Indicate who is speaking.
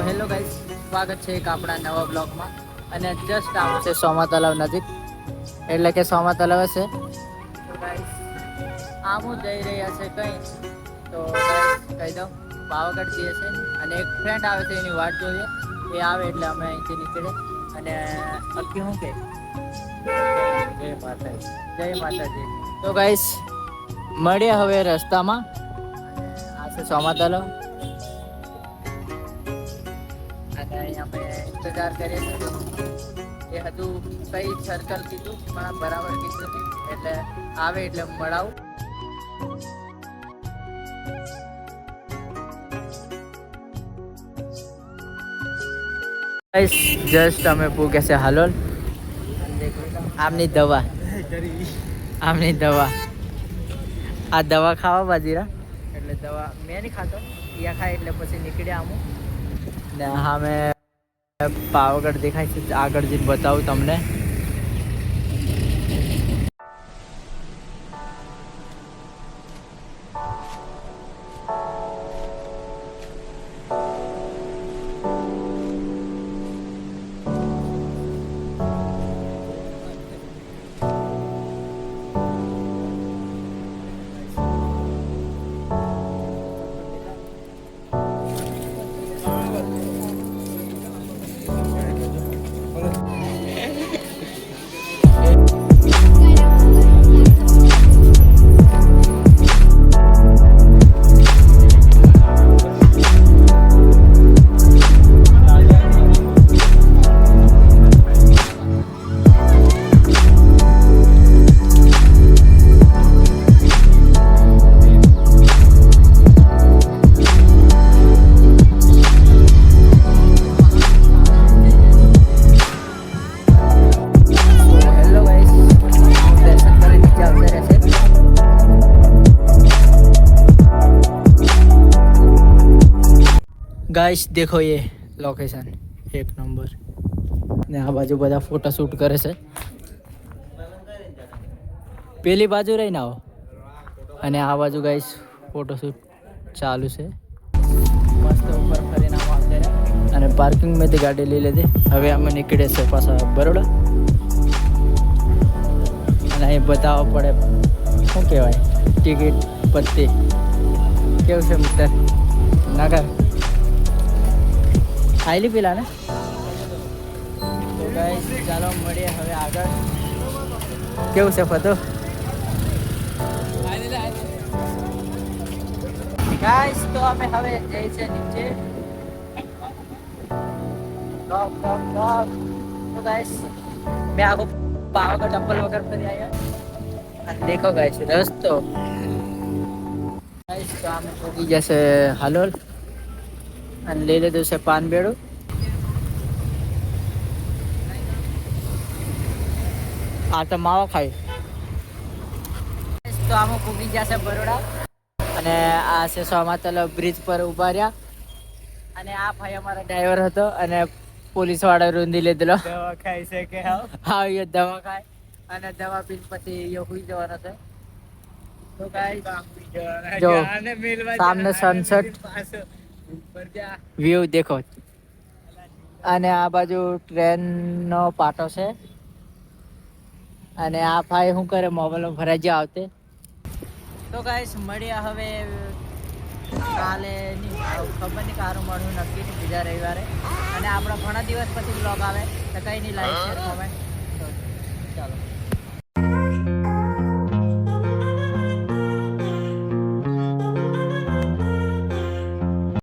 Speaker 1: Hello guys, સ્વાગત છે એક આપણા નવા બ્લોગમાં. અને જસ્ટ આવું છે સોમા તલાવ નજીક, એટલે કે સોમા તલાવ છે. તો ગાઈસ આમું જઈ રહ્યા છે કંઈ, તો ગાઈસ કહી દઉં પાવાગઢ જઈએ છે અને એક ફ્રેન્ડ આવે છે એની વાટ જોઈએ. એ આવે એટલે અમે અહીંથી નીકળે. અને અક્કી શું કે જય માતાજી. તો ગાઈસ મળીએ હવે રસ્તામાં. આ છે સોમા તલાવ અને અહીંયા અમે ઇંતજાર કરીએ છીએ. એ હજુ કઈ સર્કલ કીધું પણ બરાબર કીધું નહીં, એટલે આવે એટલે મળાવું. જસ્ટ અમે પૂગે છે હાલોલ. આમની દવા આ દવા ખાવા બાજીરા, એટલે દવા મેં નહીં ખાતો, યા ખાય એટલે પછી નીકળ્યા આમું. ને હા મેં પાવાગઢ દેખાય છે, આગળ જઈને બતાવું તમને. गाइस देखो ये लोकेशन एक नंबर ने आ बाजू बधा फोटो शूट करे છે. પેલી બાજુ રહીને આવો અને આ બાજુ ગાઈસ ફોટો શૂટ ચાલુ છે. મસ્ત ઉપર ફરીને આવો અત્યારે અને પાર્કિંગ માંથી ગાડી લઈ લીધી. હવે અમે નીકળે છે પાછા બરોડા. અને અહીં બતાવવા પડે શું કહેવાય ટિકિટ પત્તી કેવું છે મિત્ર નગર ખાઈલી પેલા ને. તો ગાઈસ ચાલો મળીએ હવે આગળ. કેવું છે ફતો ગાઈસ? તો અમે હવે જઈએ છે નીચે. તો ગાઈસ મેં આખો પાવાગઢ ચપ્પલ વગર ફરી આવ્યા. અને દેખો ગાઈસ રસ્તો. ગાઈસ તો અમે પહોંચી જશે હાલોલ અને લઈ લીધું છે પાન બેડું. આ તો માવા ખાય. તો આમાં પૂગી જશે બરોડા અને આ છે સોમા તલાવ બ્રિજ પર ઉભા રહ્યા. અને આ ભાઈ અમારો ડ્રાઈવર હતો અને પોલીસ વાળા રૂંધી લીધેલો. દવા ખાય છે કે હા એ દવા ખાય અને દવા પીને પછી એ હુઈ જવાનો છે. તો ગાઈસ જો સામને સનસેટ વ્યૂ દેખો અને આ બાજુ ટ્રેન નો પાટો છે. અને આ ભાઈ શું કરે મોબાઈલ ભરાઈ આવતે. તો ગાઈસ મળ્યા હવે કાલે ખબર નહીં કારું મળવું નક્કી નહીં બીજા રવિવારે. અને આપણા ઘણા દિવસ પછી બ્લોગ આવે તો કંઈ નહીં, લાઈક શેર કોમેન્ટ